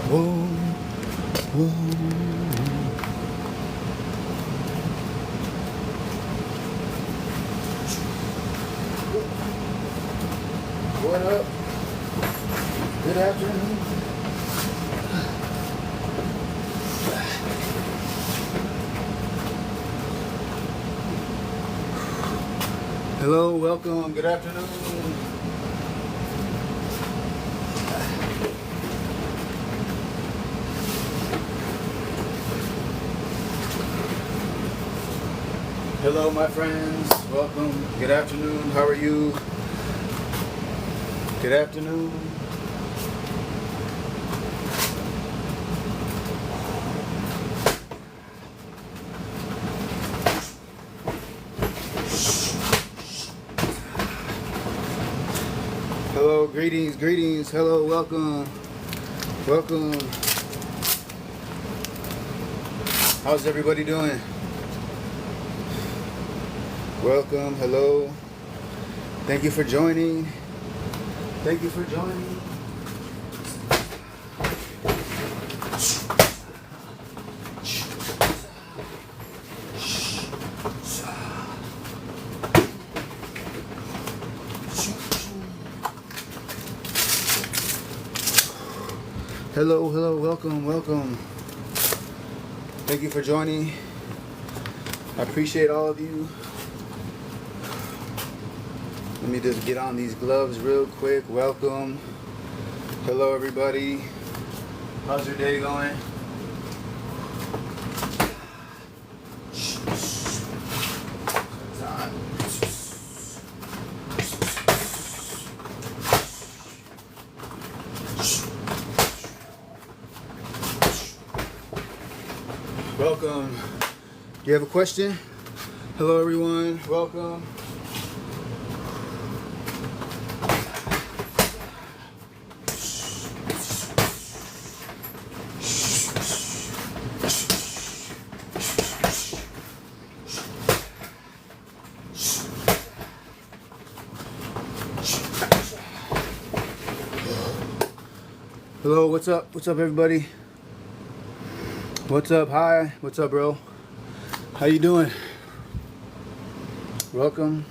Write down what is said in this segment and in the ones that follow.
Whoa, whoa. What up? Good afternoon. Hello, welcome, good afternoon. Hello, my friends. Welcome. Good afternoon. How are you? Good afternoon. Hello, greetings, greetings. Hello, welcome. Welcome. How's everybody doing? Welcome, hello. Thank you for joining. Thank you for joining. Hello, hello, welcome, welcome. Thank you for joining. I appreciate all of you. Let me just get on these gloves real quick. Welcome. Hello, everybody. How's your day going? Welcome. Do you have a question? Hello, everyone. Welcome. Hello, what's up? What's up, everybody? What's up? Hi. What's up, bro? How you doing? Welcome.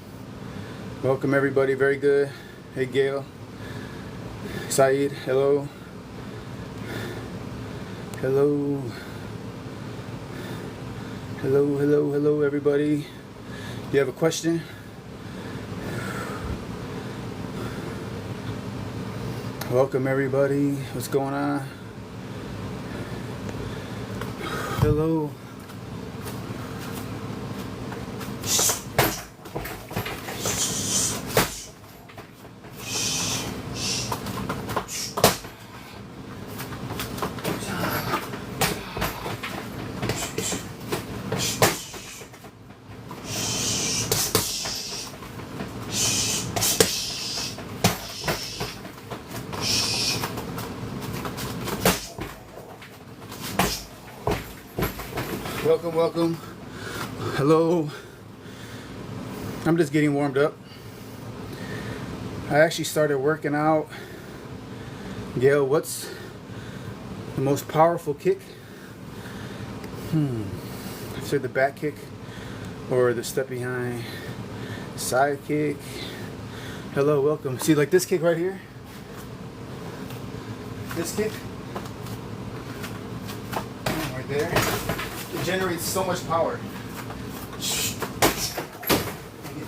Welcome, everybody. Very good. Hey, Gail. Saeed. Hello. Hello. Hello, hello, hello, everybody. Do you have a question? Welcome, everybody. What's going on? Hello. Welcome, welcome. Hello. I'm just getting warmed up. I actually started working out. Gail, what's the most powerful kick? After the back kick or the step behind side kick? Hello, welcome. See, like this kick right here? This kick? Right there. It generates so much power. It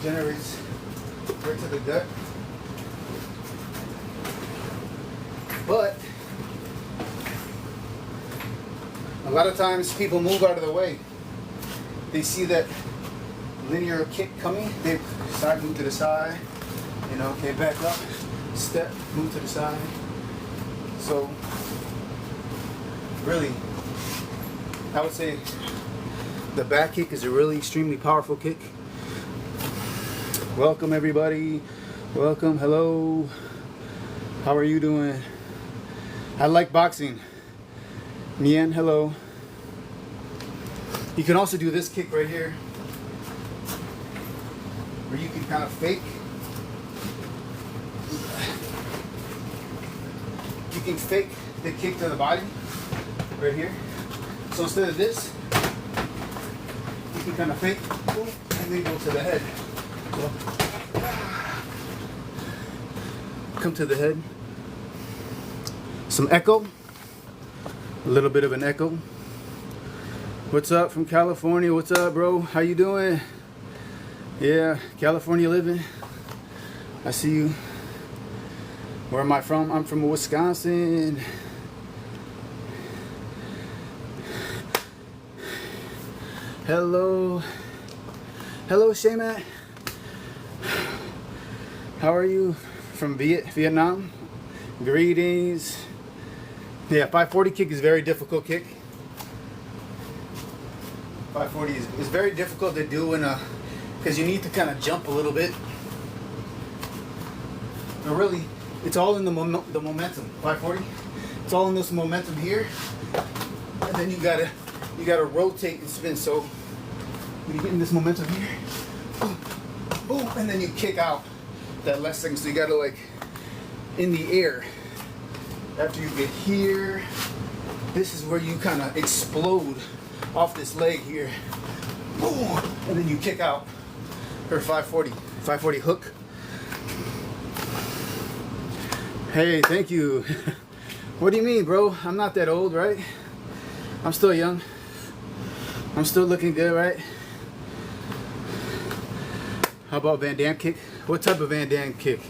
generates right to the gut. But a lot of times people move out of the way. They see that linear kick coming, they start move to the side, you know, okay, back up, step, move to the side. So really, I would say the back kick is a really extremely powerful kick. Welcome, everybody. Welcome. Hello. How are you doing? I like boxing. Nien, hello. You can also do this kick right here, where you can kind of fake you can fake the kick to the body right here. So instead of this, you can kind of fake, boom, and then go to the head. So, come to the head. Some echo. A little bit of an echo. What's up from California? What's up, bro? How you doing? Yeah, California living. I see you. Where am I from? I'm from Wisconsin. Hello. Hello, Shaymat. How are you? From Vietnam? Greetings. Yeah, 540 kick is a very difficult kick. 540 is very difficult to do because you need to kind of jump a little bit. But really, it's all in the momentum. 540. It's all in this momentum here, and then you gotta rotate and spin. So when you get in this momentum here, boom, boom, and then you kick out that last second. So you gotta like in the air. After you get here, this is where you kind of explode off this leg here. Boom, and then you kick out her 540 hook. Hey, thank you. What do you mean, bro? I'm not that old, right? I'm still young. I'm still looking good, right? How about Van Damme kick? What type of Van Damme kick?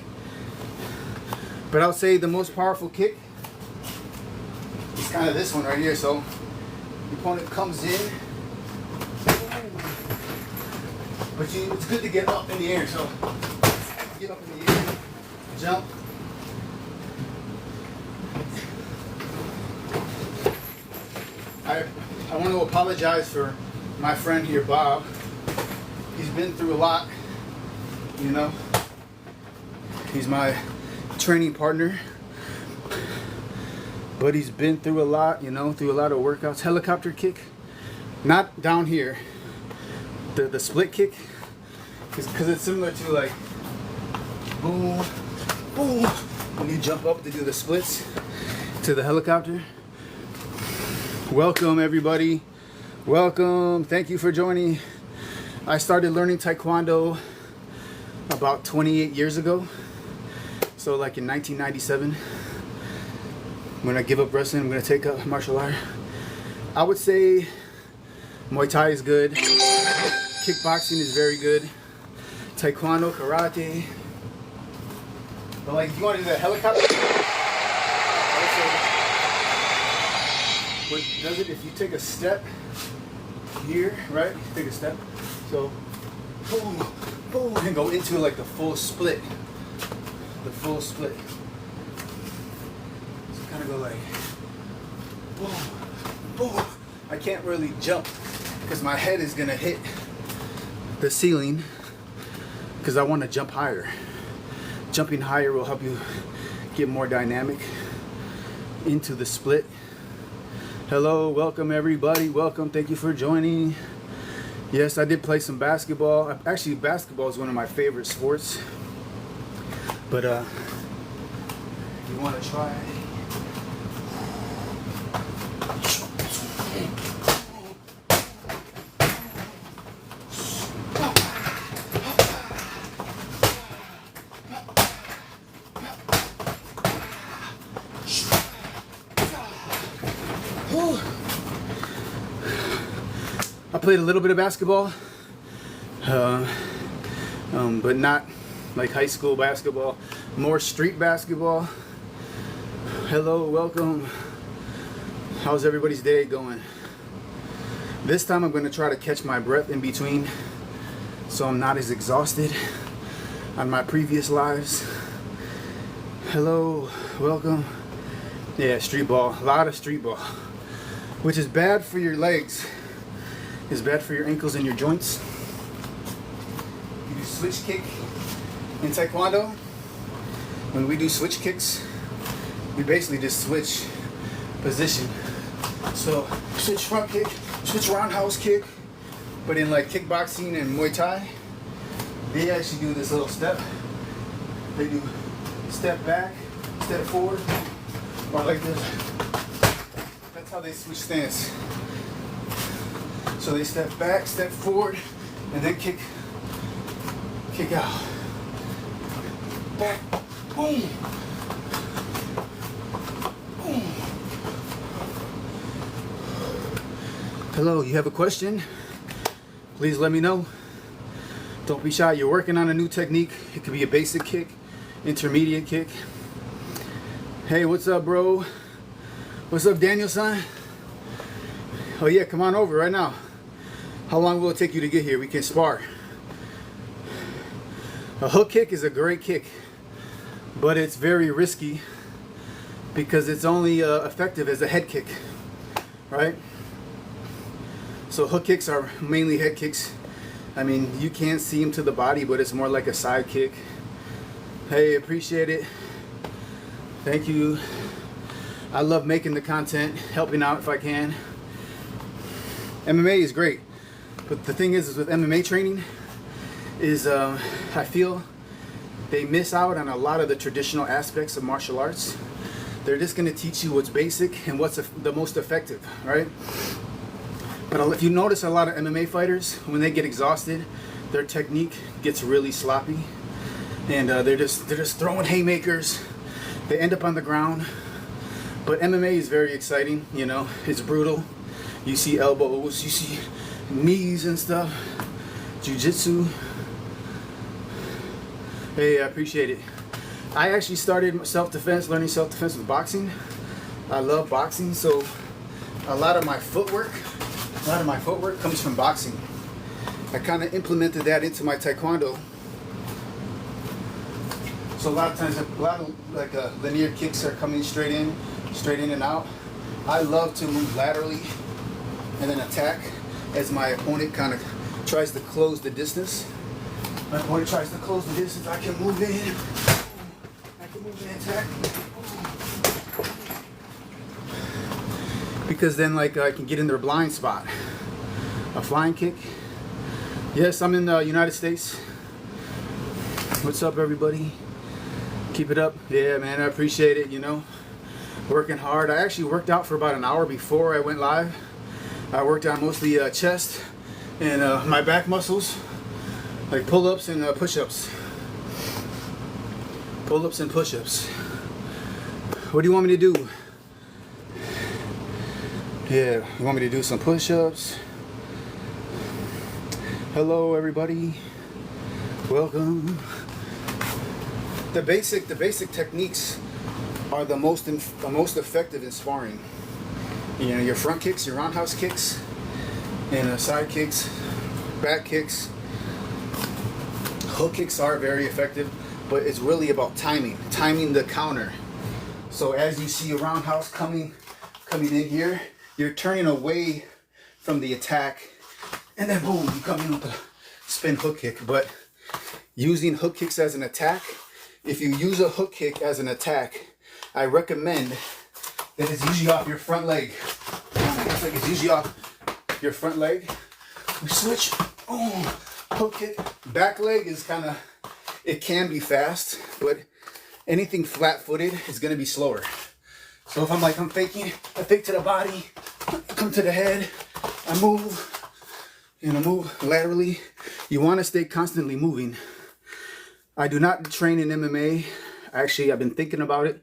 But I'll say the most powerful kick is kind of this one right here. So the opponent comes in, but it's good to get up in the air. So get up in the air, jump. I want to apologize for my friend here, Bob. He's been through a lot, you know. He's my training partner, but he's been through a lot, you know, through a lot of workouts. Helicopter kick, not down here. The split kick, because it's similar to like boom, boom. When you jump up to do the splits to the helicopter. Welcome everybody. Welcome. Thank you for joining. I started learning Taekwondo about 28 years ago. So like in 1997, when I give up wrestling, I'm going to take up martial art. I would say Muay Thai is good. Kickboxing is very good. Taekwondo, karate. But like if you want to do that helicopter, I would say what does it if you take a step here, right? You take a step. So boom, boom, and go into like the full split. The full split. So kind of go like boom, boom. I can't really jump because my head is gonna hit the ceiling because I want to jump higher. Jumping higher will help you get more dynamic into the split. Hello, welcome everybody. Welcome. Thank you for joining. Yes, I did play some basketball. Actually, basketball is one of my favorite sports. But you want to try? I played a little bit of basketball, but not like high school basketball, more street basketball. Hello, welcome. How's everybody's day going? This time I'm going to try to catch my breath in between so I'm not as exhausted on my previous lives. Hello, welcome. Yeah, street ball, a lot of street ball, which is bad for your legs. It's bad for your ankles and your joints. You do switch kick in Taekwondo. When we do switch kicks, we basically just switch position. So switch front kick, switch roundhouse kick. But in like kickboxing and Muay Thai, they actually do this little step. They do step back, step forward, or like this. That's how they switch stance. So they step back, step forward, and then kick out. Back, boom, boom. Hello, you have a question? Please let me know. Don't be shy. You're working on a new technique. It could be a basic kick, intermediate kick. Hey, what's up, bro? What's up, Daniel-san? Oh yeah, come on over right now. How long will it take you to get here? We can spar. A hook kick is a great kick, but it's very risky because it's only effective as a head kick, right? So hook kicks are mainly head kicks. I mean, you can't see them to the body, but it's more like a side kick. Hey, appreciate it. Thank you. I love making the content, helping out if I can. MMA is great, but the thing is with MMA training is I feel they miss out on a lot of the traditional aspects of martial arts. They're just going to teach you what's basic and what's the most effective, right? But if you notice, a lot of MMA fighters, when they get exhausted, their technique gets really sloppy, and they're just throwing haymakers. They end up on the ground. But MMA is very exciting, you know. It's brutal. You see elbows, you see knees and stuff. Jiu-jitsu. Hey, I appreciate it. I actually started self-defense, learning self-defense with boxing. I love boxing, so a lot of my footwork comes from boxing. I kind of implemented that into my taekwondo. So a lot of times, linear kicks are coming straight in and out. I love to move laterally and then attack as my opponent kind of tries to close the distance. My opponent tries to close the distance, I can move in. I can move in and attack. Because then I can get in their blind spot. A flying kick. Yes, I'm in the United States. What's up, everybody? Keep it up. Yeah, man, I appreciate it, you know. Working hard. I actually worked out for about an hour before I went live. I worked on mostly chest and my back muscles, like pull-ups and push-ups. Pull-ups and push-ups. What do you want me to do? Yeah, you want me to do some push-ups? Hello, everybody. Welcome. The basic techniques are the most effective in sparring. You know, your front kicks, your roundhouse kicks, and side kicks, back kicks. Hook kicks are very effective, but it's really about timing the counter. So as you see a roundhouse coming in here, you're turning away from the attack, and then boom, you come in with a spin hook kick. But using hook kicks as an attack, if you use a hook kick as an attack, I recommend that it's usually off your front leg. It's usually off your front leg. We switch. Boom. Hook kick. Back leg is it can be fast, but anything flat-footed is going to be slower. So if I'm faking, I fake to the body, come to the head, I move, and I move laterally. You want to stay constantly moving. I do not train in MMA. Actually, I've been thinking about it.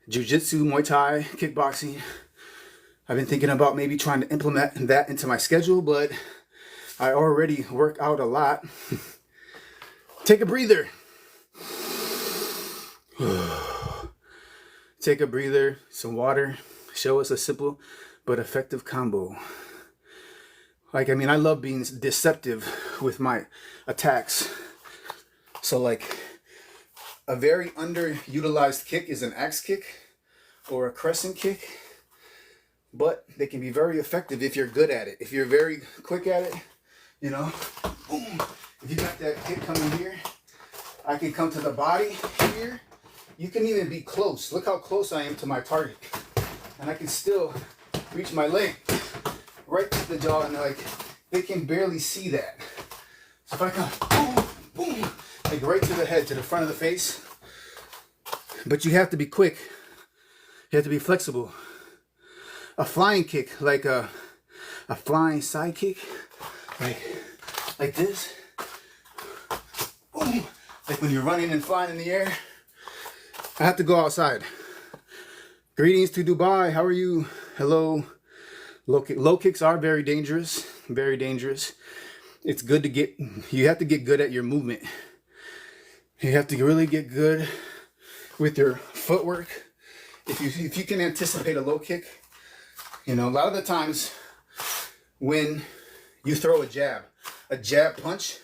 Jiu-jitsu, Muay Thai, kickboxing. I've been thinking about maybe trying to implement that into my schedule, but I already work out a lot. Take a breather. Take a breather, some water. Show us a simple but effective combo. I love being deceptive with my attacks. So a very underutilized kick is an axe kick or a crescent kick, but they can be very effective if you're good at it. If you're very quick at it, you know, boom. If you got that kick coming here, I can come to the body here. You can even be close. Look how close I am to my target. And I can still reach my leg right to the jaw, and they can barely see that. So if I come boom, boom, right to the head, to the front of the face. But you have to be quick. You have to be flexible. A flying kick, like a flying side kick, like this. Boom. Like when you're running and flying in the air. I have to go outside. Greetings to Dubai. How are you? Hello. Low kicks are very dangerous. Very dangerous. It's good to get, you have to get good at your movement. You have to really get good with your footwork. If you can anticipate a low kick, you know, a lot of the times when you throw a jab punch,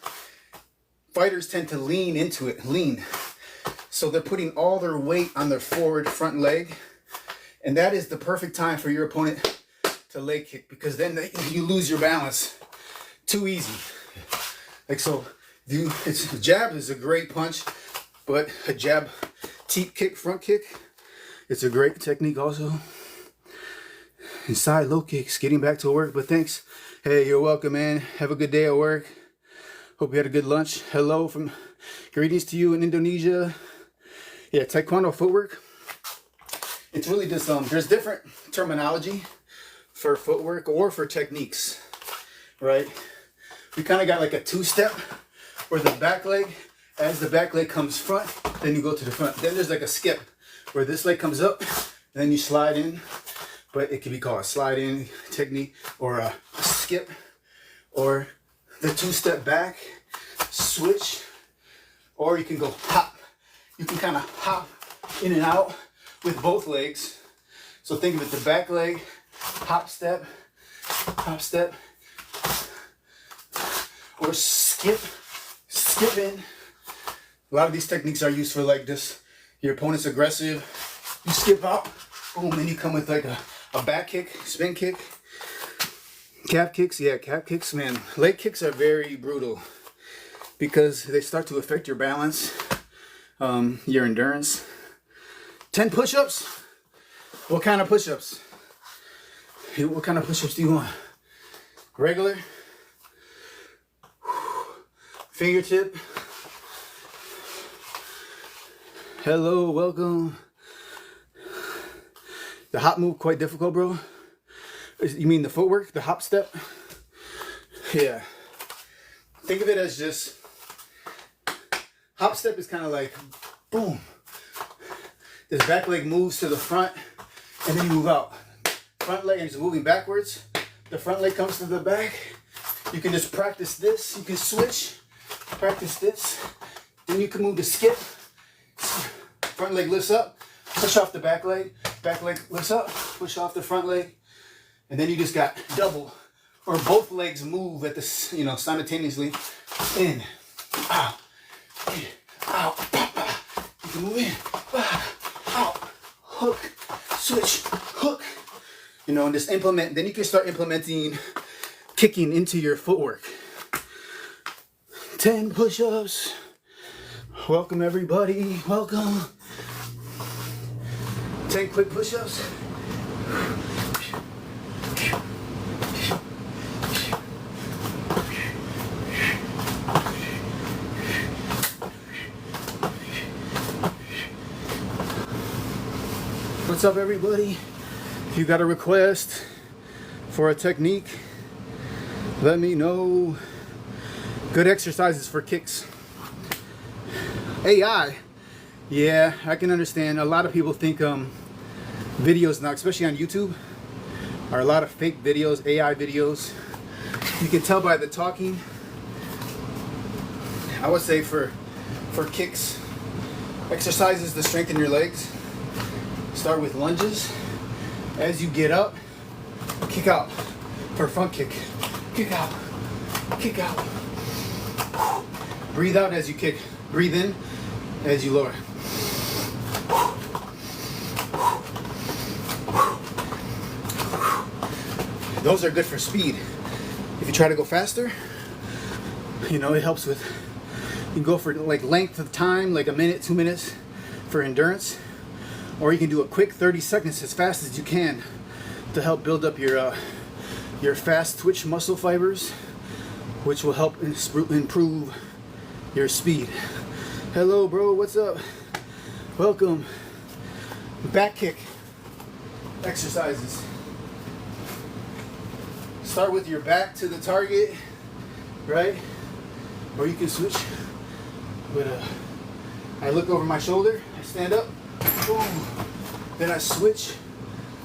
fighters tend to lean into it, So they're putting all their weight on their forward front leg. And that is the perfect time for your opponent to leg kick, because then you lose your balance too easy. Like so, jab is a great punch, but a jab teep kick, front kick, it's a great technique also. And side low kicks, getting back to work, but thanks. Hey, you're welcome, man. Have a good day at work. Hope you had a good lunch. Hello from, greetings to you in Indonesia. Yeah, Taekwondo footwork. It's really just, there's different terminology for footwork or for techniques, right? We kind of got like a two-step where the back leg, as the back leg comes front, then you go to the front. Then there's like a skip where this leg comes up, and then you slide in. But it can be called a slide in technique or a skip, or the two-step back, switch, or you can go hop. You can kind of hop in and out with both legs. So think of it, the back leg, hop step, or skip in. A lot of these techniques are used for like this. Your opponent's aggressive, you skip out, boom, and you come with like a back kick, spin kick. Calf kicks, yeah, calf kicks, man. Leg kicks are very brutal because they start to affect your balance, your endurance. 10 push-ups? What kind of push-ups? What kind of push-ups do you want? Regular? Fingertip? Hello, welcome. The hop move quite difficult, bro? You mean the footwork, the hop step? Yeah. Think of it as just, hop step is kind of like, boom. This back leg moves to the front, and then you move out. Front leg is moving backwards. The front leg comes to the back. You can just practice this. You can switch, practice this. Then you can move the skip. Front leg lifts up, push off the back leg lifts up, push off the front leg. And then you just got double, or both legs move at this, you know, simultaneously. In, out, out, you can move in, out, hook, switch, hook. You know, and just implement, then you can start implementing kicking into your footwork. 10 push-ups. Welcome everybody, welcome. 10 quick push-ups. What's up everybody? If you got a request for a technique, let me know. Good exercises for kicks. AI, yeah, I can understand. A lot of people think videos now, especially on YouTube, are a lot of fake videos, AI videos. You can tell by the talking. I would say for kicks, exercises to strengthen your legs. Start with lunges. As you get up, kick out for a front kick. Kick out, kick out. Breathe out as you kick. Breathe in as you lower. Those are good for speed. If you try to go faster, you know, it helps with, you can go for like length of time, like a minute, 2 minutes for endurance. Or you can do a quick 30 seconds as fast as you can to help build up your fast twitch muscle fibers, which will help improve your speed. Hello bro, what's up? Welcome. Back kick. exercises. Start with your back to the target, right? Or you can switch. But I look over my shoulder, I stand up, boom. Then I switch,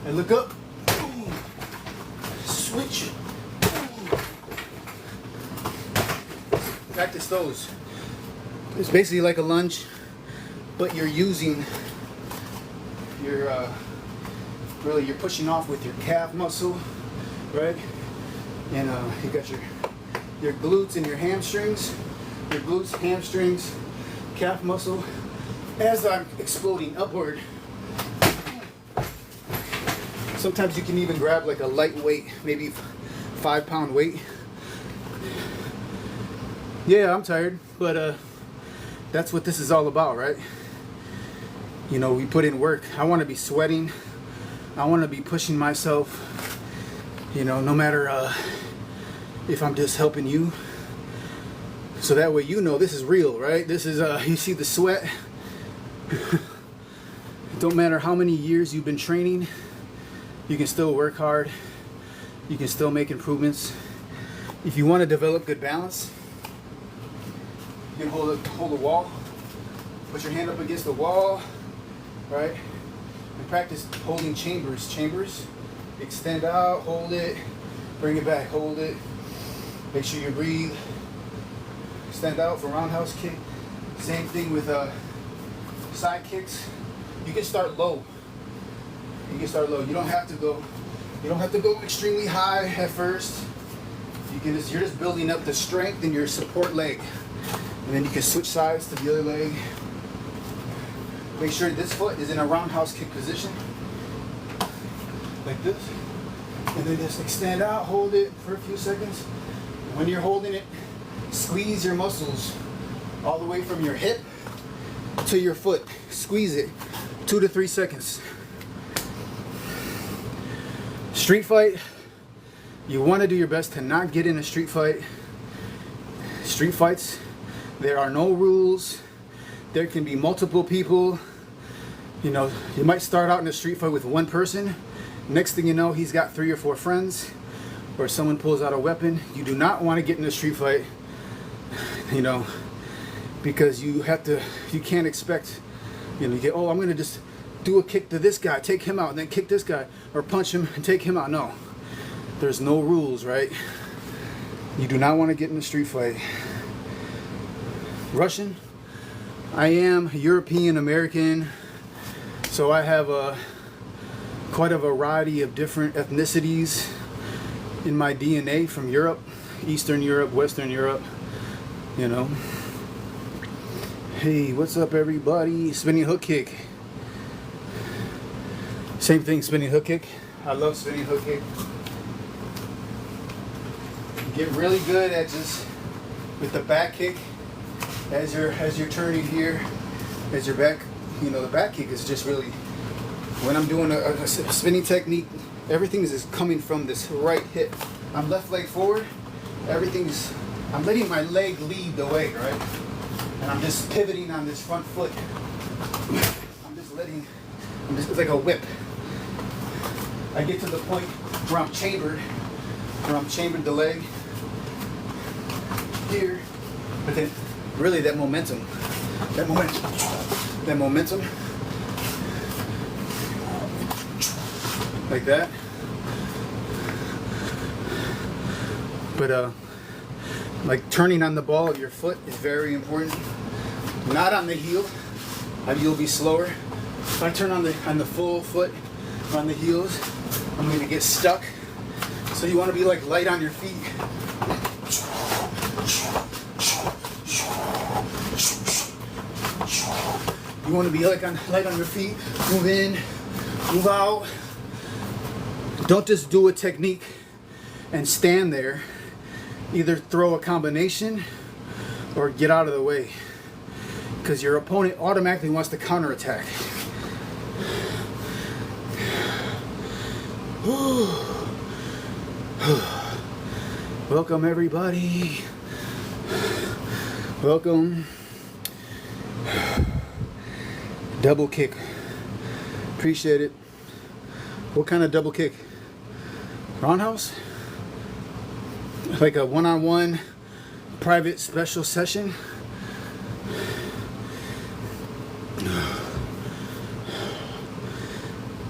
I look up, boom. Switch, boom. Practice those. It's basically like a lunge, but you're using your, really you're pushing off with your calf muscle, right? And you got your glutes and your hamstrings, calf muscle. As I'm exploding upward, sometimes you can even grab like a lightweight, maybe 5 pound weight. Yeah, I'm tired, but that's what this is all about, right? You know, we put in work. I want to be sweating. I want to be pushing myself, you know, no matter if I'm just helping you. So that way you know this is real, right? This is, you see the sweat. Don't matter how many years you've been training, you can still work hard. You can still make improvements. If you want to develop good balance, you can hold a wall. Put your hand up against the wall, right? And practice holding chambers. Extend out, hold it, bring it back, hold it. Make sure you breathe. Extend out for roundhouse kick. Same thing with side kicks. You can start low. You don't have to go extremely high at first. You're just building up the strength in your support leg. And then you can switch sides to the other leg. Make sure this foot is in a roundhouse kick position. Like this. And then just extend out, hold it for a few seconds. When you're holding it, squeeze your muscles all the way from your hip to your foot. Squeeze it 2 to 3 seconds. Street fight, you want to do your best to not get in a street fight. Street fights, there are no rules. There can be multiple people. You know, you might start out in a street fight with one person. Next thing you know, he's got 3 or 4 friends, or someone pulls out a weapon. You do not want to get in a street fight, you know, because you can't expect, you know, you get, oh, I'm going to just do a kick to this guy, take him out, and then kick this guy, or punch him and take him out. No, there's no rules, right? You do not want to get in a street fight. Russian, I am European American, so I have quite a variety of different ethnicities in my DNA from Europe, Eastern Europe, Western Europe, you know. Hey, what's up everybody? Spinning hook kick. Same thing, spinning hook kick. I love spinning hook kick. Get really good at just with the back kick as you're turning here, as your back, you know, the back kick is just really, when I'm doing a spinning technique, everything is coming from this right hip. I'm left leg forward, I'm letting my leg lead the way, right? And I'm just pivoting on this front foot. It's like a whip. I get to the point where I'm chambered the leg here, but then really that momentum, like that. But like turning on the ball of your foot is very important. Not on the heel. You'll be slower. If I turn on the full foot, on the heels, I'm going to get stuck. So you want to be like light on your feet. You want to be like light on your feet. Move in, move out. Don't just do a technique and stand there. Either throw a combination or get out of the way, because your opponent automatically wants to counterattack. Welcome everybody. Welcome. Double kick. Appreciate it. What kind of double kick? Roundhouse? Like a one-on-one private special session?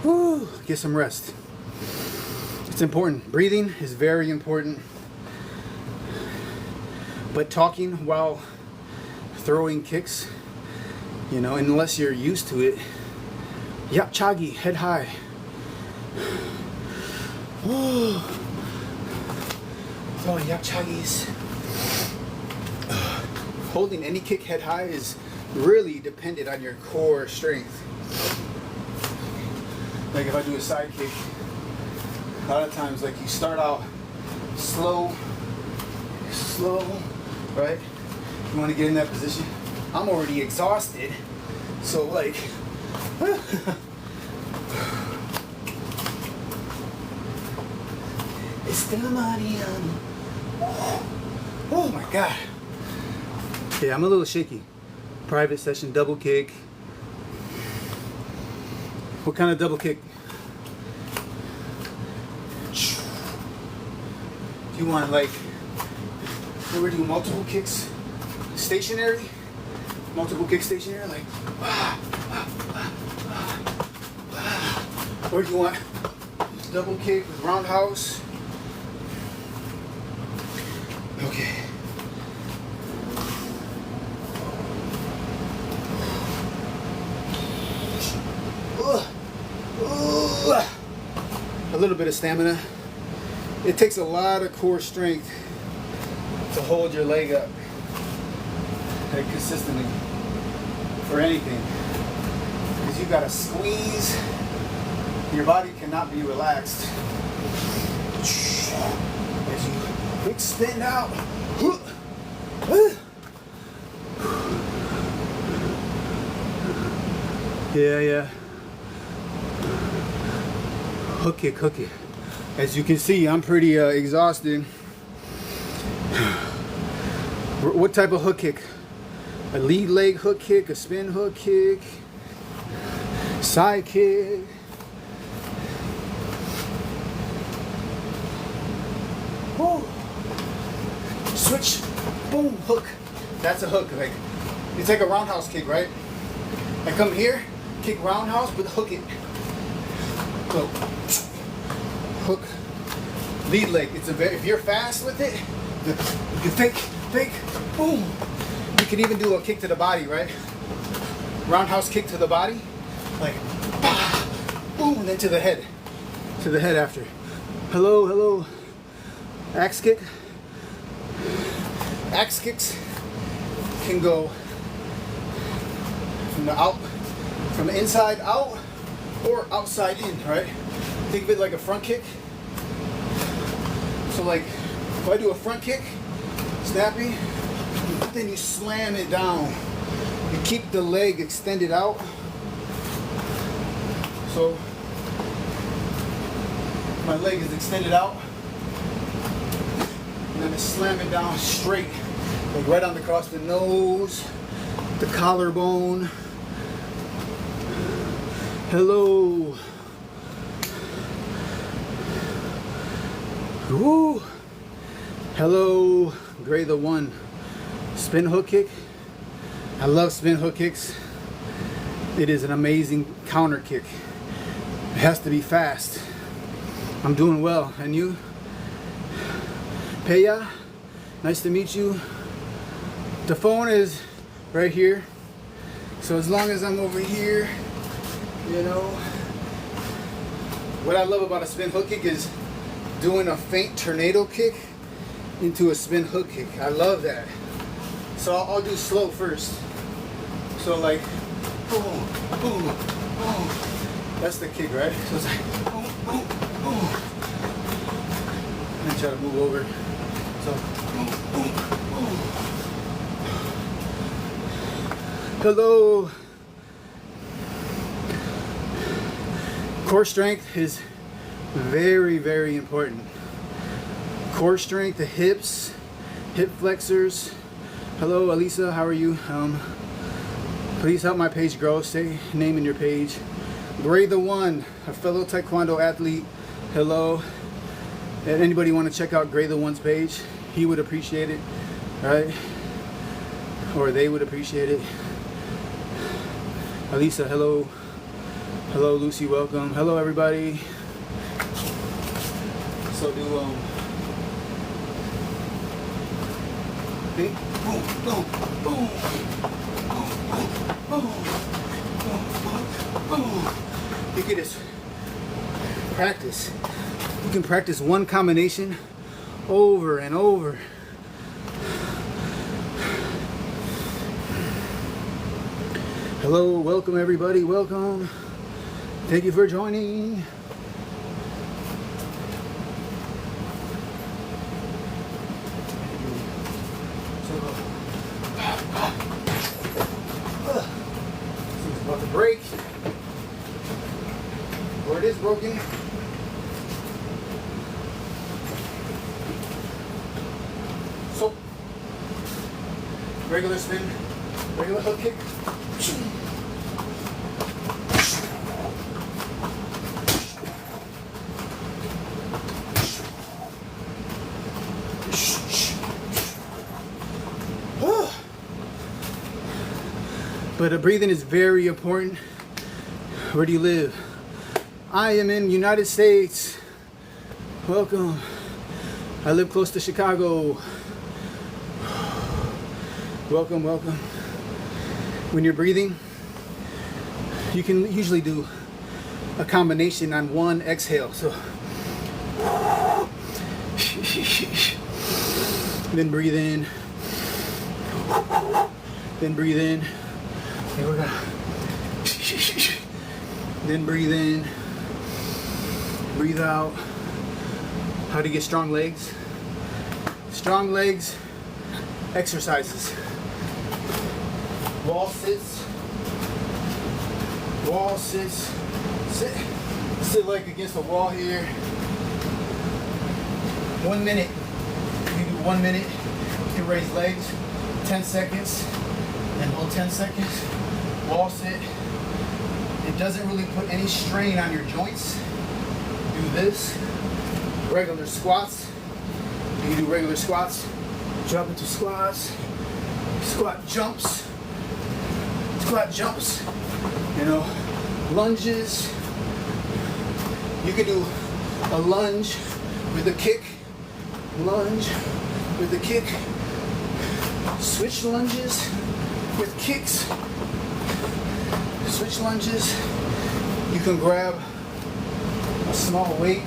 Woo, get some rest. It's important. Breathing is very important. But talking while throwing kicks, you know, unless you're used to it. Yapchagi, head high. Woo. Throwing yapchagis. Holding any kick head high is really dependent on your core strength. Like if I do a side kick, a lot of times like you start out slow, right? You want to get in that position. I'm already exhausted, so like, it's the money on me. Oh my God. Yeah, I'm a little shaky. Private session, double kick. What kind of double kick? Do you want like, ever do multiple kicks stationary? Multiple kicks stationary, like, or do you want double kick with roundhouse? Okay. A little bit of stamina. It takes a lot of core strength to hold your leg up like consistently for anything, because you gotta squeeze. Your body cannot be relaxed as you extend out. Yeah. Hook kick. As you can see, I'm pretty exhausted. What type of hook kick? A lead leg hook kick, a spin hook kick, side kick. Woo. Switch, boom, hook. That's a hook. Like, it's like a roundhouse kick, right? I come here, kick roundhouse, but hook it. So, hook, lead leg. It's a very, if you're fast with it, you can fake, boom. You can even do a kick to the body, right? Roundhouse kick to the body, like, bah, boom, and then to the head after. Hello. Axe kick. Axe kicks can go from the inside out or outside in, right? Think of it like a front kick. So like, if I do a front kick, snappy, then you slam it down. You keep the leg extended out. So my leg is extended out, and then I slam it down straight, like right on across the nose, the collarbone. Hello. Woo. Hello, Gray the One. Spin hook kick. I love spin hook kicks. It is an amazing counter kick. It has to be fast. I'm doing well. And you? Peya, nice to meet you. The phone is right here. So as long as I'm over here, you know, what I love about a spin hook kick is doing a feint tornado kick into a spin hook kick. I love that. So I'll do slow first. So like, boom, boom, boom. That's the kick, right? So it's like, boom, boom, boom. And then try to move over. So, boom, boom, boom. Hello. Core strength is very, very important. Core strength, the hips, hip flexors. Hello, Elisa, how are you? Please help my page grow. Say name in your page. Gray the One, a fellow Taekwondo athlete. Hello. And anybody want to check out Gray the One's page? He would appreciate it, right? Or they would appreciate it. Alisa, hello. Hello, Lucy, welcome. Hello, everybody. So do okay. Boom, boom, boom, boom, boom, boom, boom. You can just practice. You can practice one combination over and over. Hello, welcome everybody, welcome. Thank you for joining. It's about to break. Or it is broken. So, regular spin, regular hook kick. But breathing is very important. Where do you live? I am in United States. Welcome. I live close to Chicago. Welcome, welcome. When you're breathing, you can usually do a combination on one exhale. So then breathe in. Then breathe in. Okay, we're gonna then breathe in, breathe out. How to get strong legs? Strong legs exercises. Wall sits. Wall sits. Sit like against the wall here. 1 minute. You do 1 minute. You can raise legs. 10 seconds. And hold 10 seconds. Wall sit. It doesn't really put any strain on your joints. Do this. Regular squats. You can do regular squats. Drop into squats. Squat jumps. Squat jumps. You know, lunges. You can do a lunge with a kick. Lunge with a kick. Switch lunges with kicks. Switch lunges. You can grab a small weight.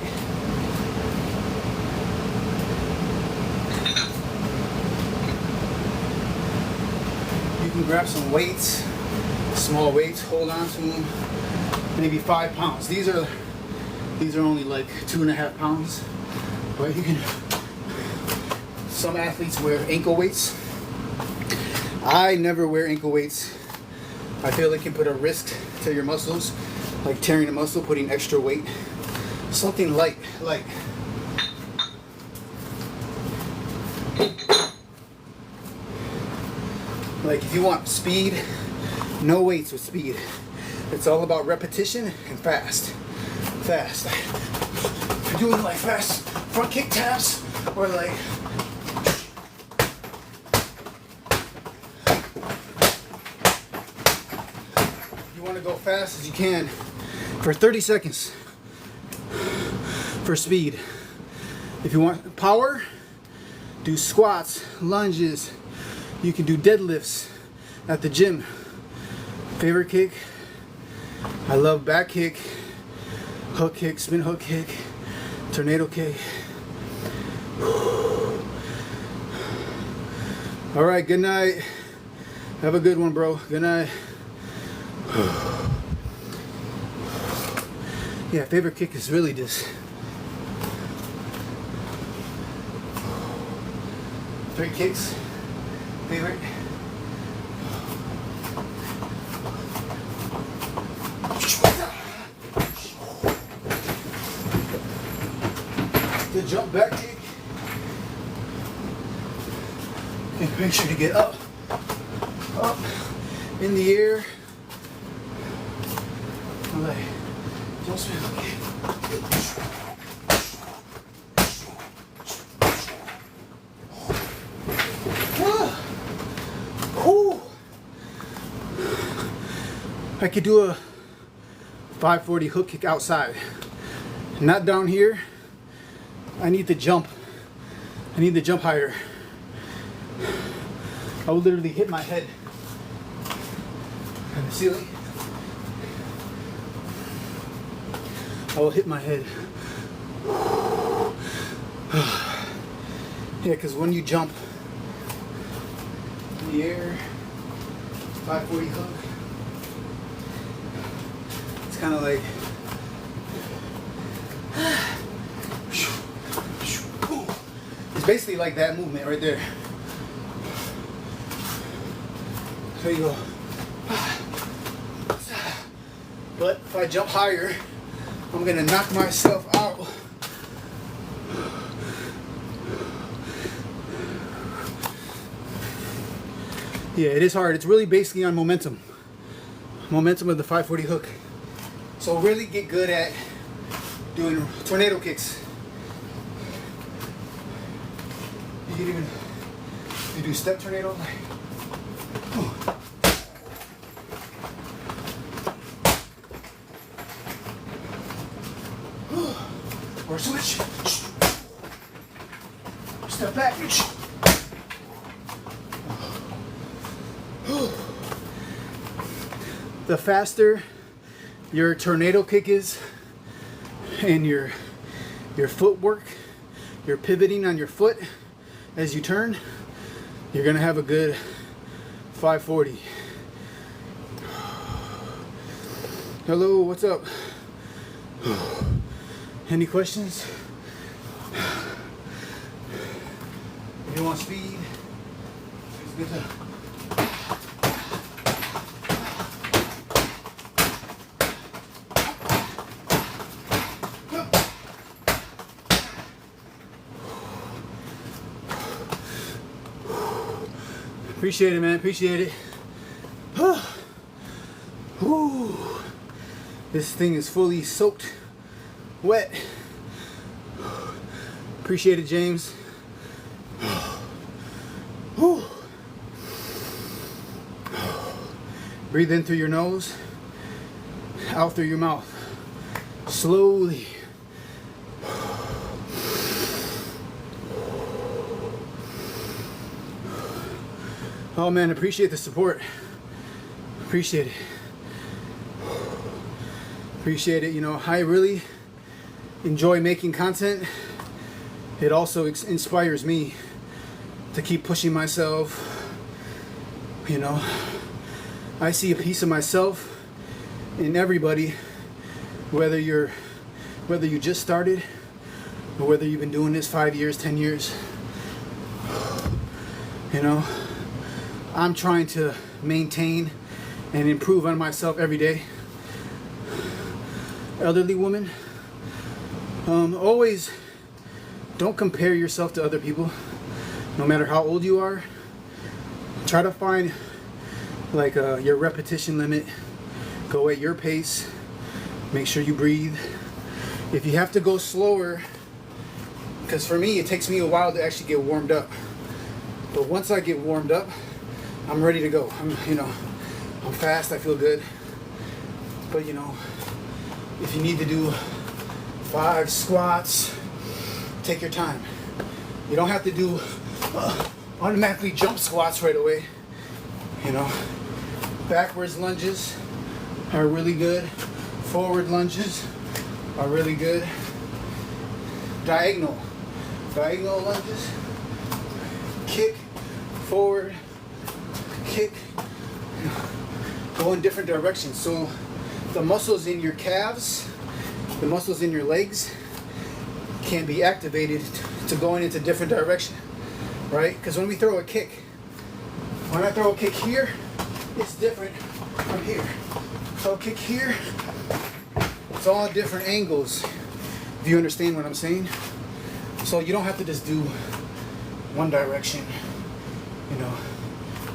You can grab some weights, small weights, hold on to them, maybe 5 pounds. These are only like 2.5 pounds, but you can, some athletes wear ankle weights. I never wear ankle weights. I feel it can put a risk to your muscles, like tearing a muscle, putting extra weight. Something light, like if you want speed, no weights with speed. It's all about repetition and fast. Fast. If you're doing like fast front kick taps or like want to go fast as you can for 30 seconds for speed. If you want power, do squats, lunges. You can do deadlifts at the gym. Favorite kick? I love back kick, hook kick, spin hook kick, tornado kick. All right, good night. Have a good one, bro. Good night. Yeah, favorite kick is really just 3 kicks. Favorite. The jump back kick. Okay, make sure to get up in the air. Like Don't swim. Whew. I could do a 540 hook kick outside, not down here. I need to jump. I need to jump higher. I will literally hit my head on the ceiling. I will hit my head. Yeah, because when you jump in the air, 540 hook, it's kind of like it's basically like that movement right there. There you go. But if I jump higher, I'm gonna knock myself out. Yeah, it is hard. It's really basically on momentum. Momentum of the 540 hook. So really get good at doing tornado kicks. You can even do step tornado. Or switch. Step back. The faster your tornado kick is and your footwork, you're pivoting on your foot as you turn, you're gonna have a good 540. Hello, what's up? Any questions? If you want speed, it's good to appreciate it, man. Appreciate it. Whew. This thing is fully soaked wet. Appreciate it, James. Breathe in through your nose, out through your mouth. Slowly. Oh man, appreciate the support. Appreciate it. Appreciate it. You know, I really enjoy making content. It also inspires me to keep pushing myself. You know, I see a piece of myself in everybody, whether you just started or whether you've been doing this 5 years, 10 years. You know, I'm trying to maintain and improve on myself every day. Elderly woman, always don't compare yourself to other people, no matter how old you are. Try to find like your repetition limit. Go at your pace. Make sure you breathe. If you have to go slower, because for me it takes me a while to actually get warmed up, but once I get warmed up, I'm ready to go. I'm fast, I feel good. But you know, if you need to do 5 squats, take your time. You don't have to do automatically jump squats right away. You know, backwards lunges are really good. Forward lunges are really good. Diagonal lunges. Kick, forward, kick. Go in different directions. So the muscles in your calves, the muscles in your legs can be activated to going into different direction, right? Because when we throw a kick, when I throw a kick here, it's different from here. So a kick here, it's all different angles, if you understand what I'm saying. So you don't have to just do one direction, you know.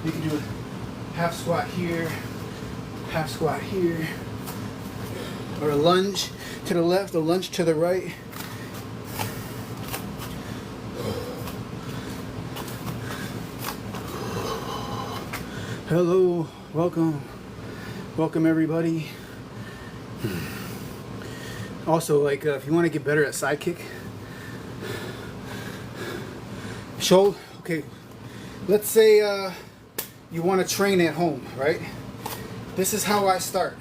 You can do a half squat here, half squat here. or a lunge to the left, a lunge to the right. Hello, welcome everybody. Also, like if you want to get better at side kick, shoulder. Okay, let's say you want to train at home, right? This is how I start.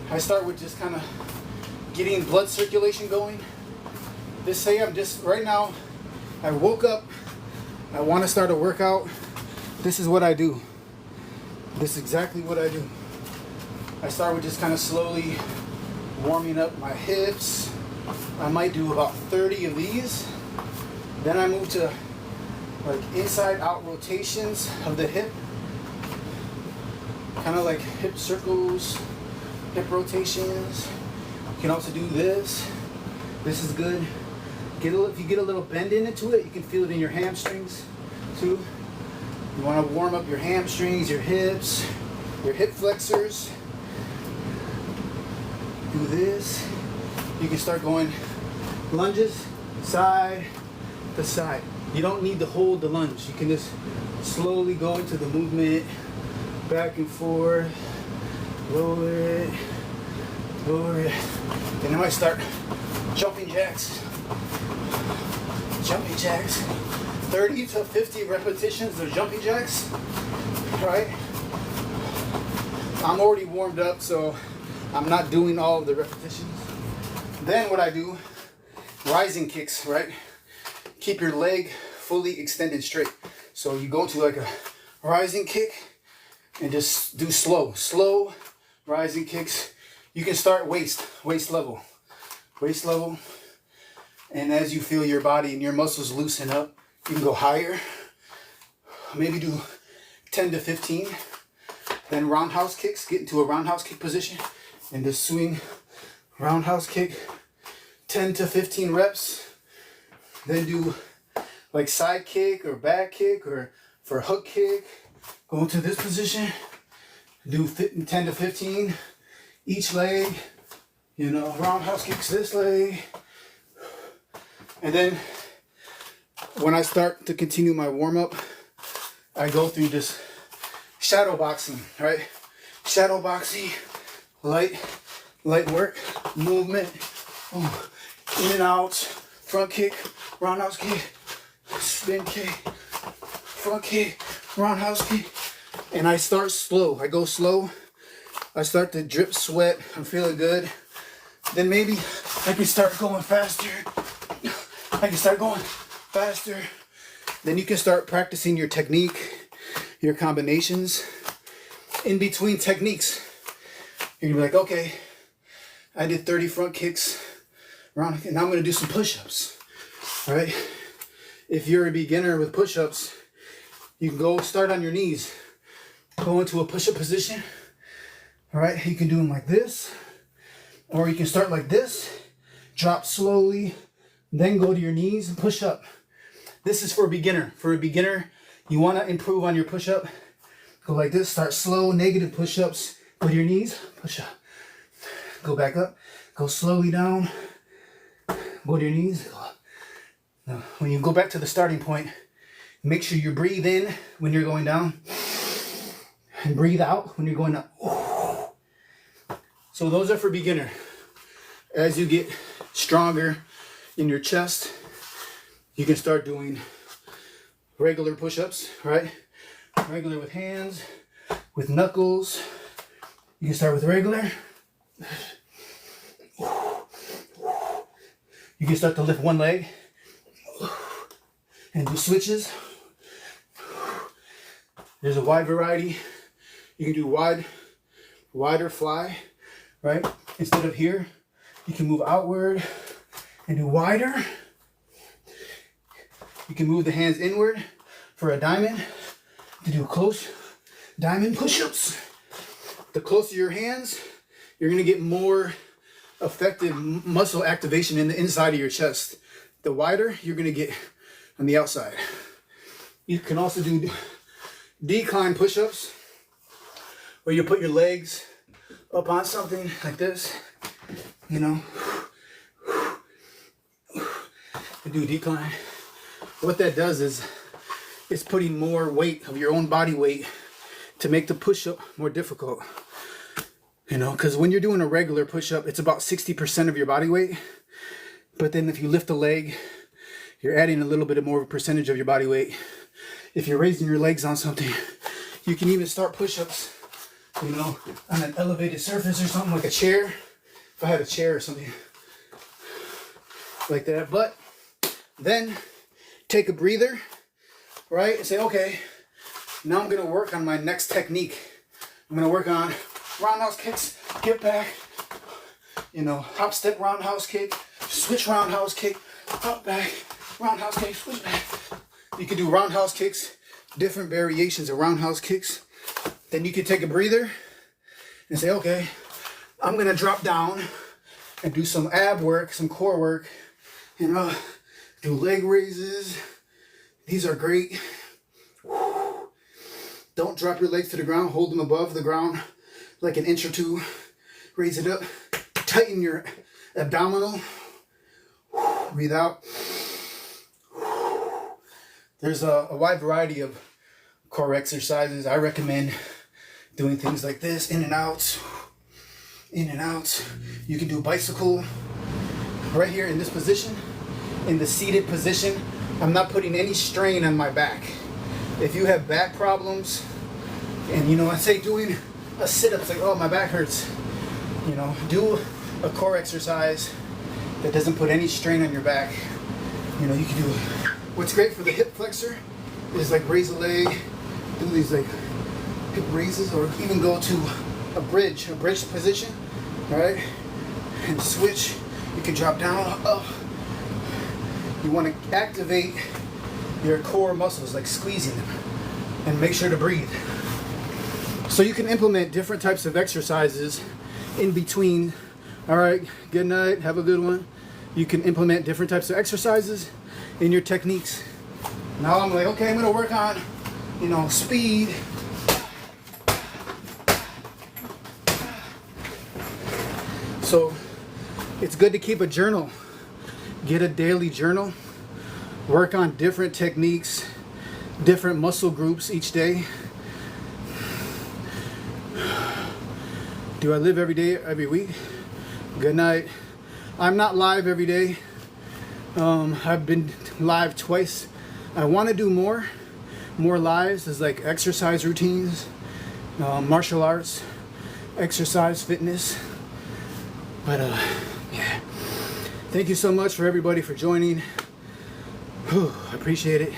I start with just kind of getting blood circulation going. Just say I'm just right now. I woke up. I want to start a workout. This is what I do. This is exactly what I do. I start with just kind of slowly warming up my hips. I might do about 30 of these. Then I move to like inside out rotations of the hip. Kind of like hip circles, hip rotations. You can also do this. This is good. If you get a little bend into it, you can feel it in your hamstrings too. You want to warm up your hamstrings, your hips, your hip flexors. Do this. You can start going lunges, side to side. You don't need to hold the lunge. You can just slowly go into the movement, back and forth, lower it, lower it. And then I start jumping jacks. Jumping jacks. 30 to 50 repetitions of jumping jacks, right? I'm already warmed up, so I'm not doing all of the repetitions. Then what I do, rising kicks, right? Keep your leg fully extended straight. So you go to like a rising kick and just do slow rising kicks. You can start waist level. And as you feel your body and your muscles loosen up, you can go higher, maybe do 10 to 15. Then roundhouse kicks, get into a roundhouse kick position and just swing roundhouse kick, 10 to 15 reps. Then do like side kick or back kick or for hook kick. Go into this position, do 10 to 15 each leg, you know, roundhouse kicks this leg. And then when I start to continue my warm-up, I go through this shadow boxing, right? Shadow boxing, light work, movement, in and out, front kick, roundhouse kick, spin kick, front kick, roundhouse kick. And I start slow. I go slow. I start to drip sweat. I'm feeling good. Then maybe I can start going faster. Then you can start practicing your technique, your combinations. In between techniques, you're gonna be like, okay, I did 30 front kicks, now I'm gonna do some push-ups, right? If you're a beginner with push-ups, you can go start on your knees, go into a push-up position, all right? You can do them like this, or you can start like this, drop slowly, then go to your knees and push up. This is for a beginner. For a beginner, you want to improve on your push-up. Go like this, start slow, negative push-ups. Go to your knees, push up. Go back up, go slowly down. Go to your knees. Now, when you go back to the starting point, make sure you breathe in when you're going down and breathe out when you're going up. So those are for beginner. As you get stronger in your chest, you can start doing regular push-ups, right? Regular with hands, with knuckles. You can start with regular. You can start to lift one leg and do switches. There's a wide variety. You can do wider fly, right? Instead of here, you can move outward and do wider. You can move the hands inward for a diamond to do close diamond push-ups. The closer your hands, you're gonna get more effective muscle activation in the inside of your chest. The wider, you're gonna get on the outside. You can also do decline push-ups where you put your legs up on something like this. you know, and do decline. What that does is it's putting more weight of your own body weight to make the push-up more difficult. You know, because when you're doing a regular push-up, it's about 60% of your body weight. But then if you lift a leg, you're adding a little bit more of a percentage of your body weight. If you're raising your legs on something, you can even start push-ups, you know, on an elevated surface or something like a chair. If I had a chair or something like that. But then take a breather, right? And say, okay, now I'm going to work on my next technique. I'm going to work on roundhouse kicks, get back, you know, hop step roundhouse kick, switch roundhouse kick, hop back, roundhouse kick, switch back. You can do roundhouse kicks, different variations of roundhouse kicks. Then you can take a breather and say, okay, I'm going to drop down and do some ab work, some core work, you know, do leg raises. These are great. Don't drop your legs to the ground. Hold them above the ground like an inch or two. Raise it up. Tighten your abdominal. Breathe out. There's a wide variety of core exercises. I recommend doing things like this, in and out, in and out. You can do bicycle right here in this position, in the seated position. I'm not putting any strain on my back. If you have back problems, and you know, I say doing a sit-up, it's like, oh, my back hurts. You know, do a core exercise that doesn't put any strain on your back. You know, you can do, what's great for the hip flexor is like raise a leg, do these like hip raises, or even go to a bridge position, all right? And switch, you can drop down, up. You want to activate your core muscles, like squeezing them, and make sure to breathe. So you can implement different types of exercises in between. All right, good night, have a good one. You can implement different types of exercises in your techniques. Now I'm like, okay, I'm gonna work on, you know, speed. So it's good to keep a journal. Get a daily journal. Work on different techniques, different muscle groups each day. Do I live every day, every week? Good night. I'm not live every day. I've been live twice. I want to do more lives. It's like exercise routines, martial arts, exercise, fitness. But yeah. Thank you so much for everybody for joining. Whew, I appreciate it.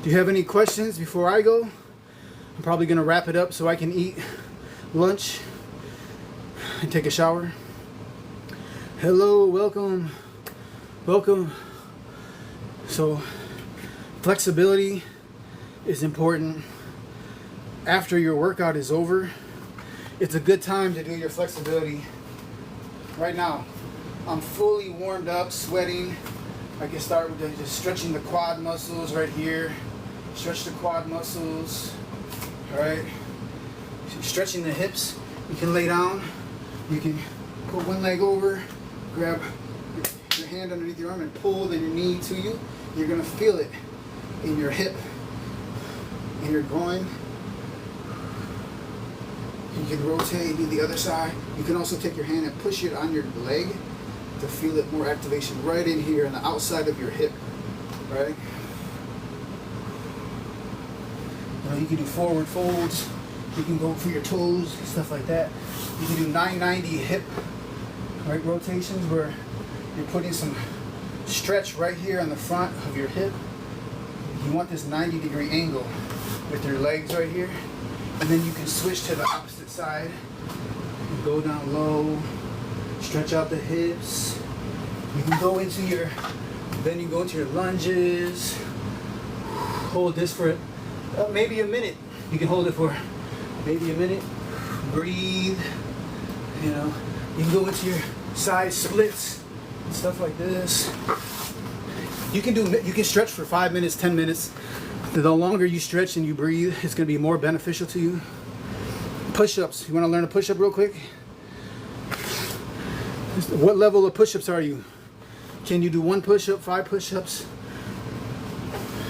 Do you have any questions before I go? I'm probably gonna wrap it up so I can eat lunch and take a shower. Hello, welcome. So flexibility is important. After your workout is over, it's a good time to do your flexibility. Right now, I'm fully warmed up, sweating. I can start with just stretching the quad muscles right here. Stretch the quad muscles, all right? Stretching the hips. You can lay down. You can put one leg over, grab your hand underneath your arm and pull then your knee to you. You're gonna feel it in your hip, in your groin. You can rotate, do the other side. You can also take your hand and push it on your leg to feel it more activation right in here on the outside of your hip, right? You know, you can do forward folds. You can go for your toes, stuff like that. You can do 990 hip, right, rotations where you're putting some stretch right here on the front of your hip. You want this 90-degree angle with your legs right here. And then you can switch to the opposite side. Go down low, stretch out the hips. You can go into your, then you go into your lunges. Hold this for maybe a minute. You can hold it for maybe a minute. Breathe. You know, you can go into your side splits, stuff like this. You can stretch for 5 minutes, 10 minutes. The longer you stretch and you breathe, it's going to be more beneficial to you. Push-ups. You want to learn a push-up real quick? What level of push-ups are you? Can you do 1 push-up, 5 push-ups?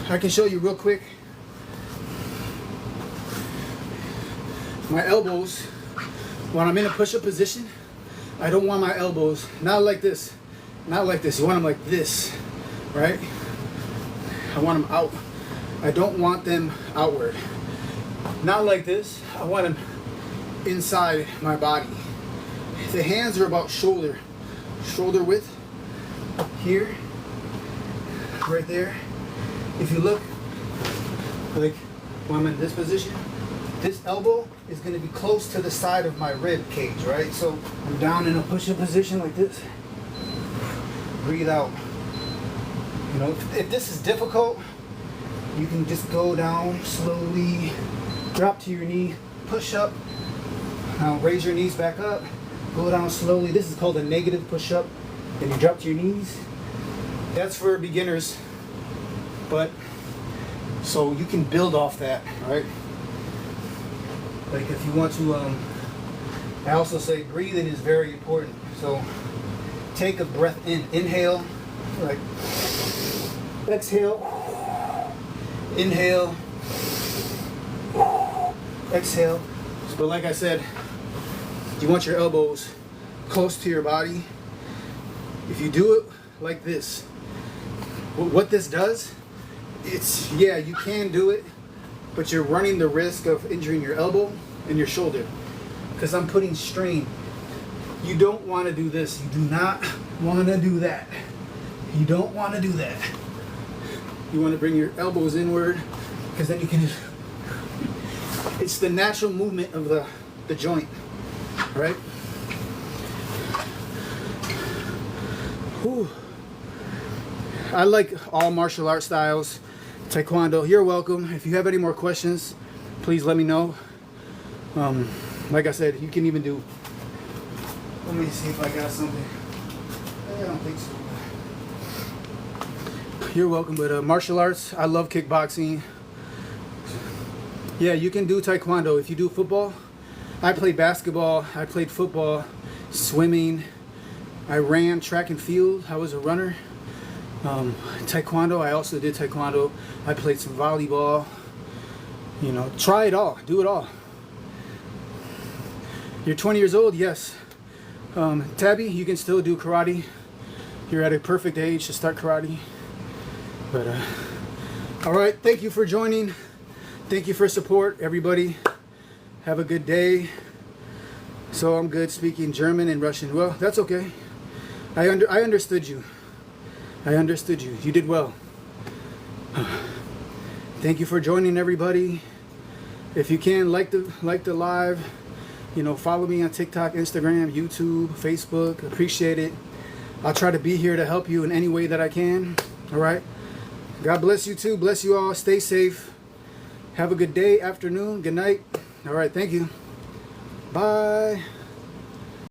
I can show you real quick. My elbows, when I'm in a push-up position, I don't want my elbows, not like this, not like this. You want them like this, right? I want them out. I don't want them outward. Not like this. I want them inside my body. The hands are about shoulder width. Here, right there. If you look, like when I'm in this position, this elbow is going to be close to the side of my rib cage, right? So I'm down in a push-up position like this. Breathe out. You know, if this is difficult, you can just go down slowly, drop to your knee, push up. Now raise your knees back up, go down slowly. This is called a negative push-up. Then you drop to your knees. That's for beginners, but so you can build off that, right? Like if you want to, I also say breathing is very important. So take a breath in, inhale, like exhale, inhale, exhale. But like I said, you want your elbows close to your body. If you do it like this, what this does, it's, yeah, you can do it, but you're running the risk of injuring your elbow and your shoulder because I'm putting strain. You don't want to do this. You do not want to do that. You don't want to do that. You want to bring your elbows inward because then you can, it's the natural movement of the joint, right? Whew. I like all martial art styles. Taekwondo, you're welcome. If you have any more questions, please let me know. Like I said, you can even do, let me see if I got something. I don't think so. You're welcome, but martial arts, I love kickboxing. Yeah, you can do Taekwondo. If you do football, I played basketball, I played football, swimming, I ran track and field, I was a runner. Taekwondo, I also did Taekwondo. I played some volleyball. You know, try it all, do it all. You're 20 years old, yes. Tabby, you can still do karate. You're at a perfect age to start karate. But all right, thank you for joining. Thank you for support, everybody. Have a good day. So I'm good speaking German and Russian. Well, that's okay. I understood you. I understood you. You did well. Thank you for joining, everybody. If you can, like the live. You know, follow me on TikTok, Instagram, YouTube, Facebook. Appreciate it. I'll try to be here to help you in any way that I can. All right. God bless you too. Bless you all. Stay safe. Have a good day, afternoon, good night. All right. Thank you. Bye.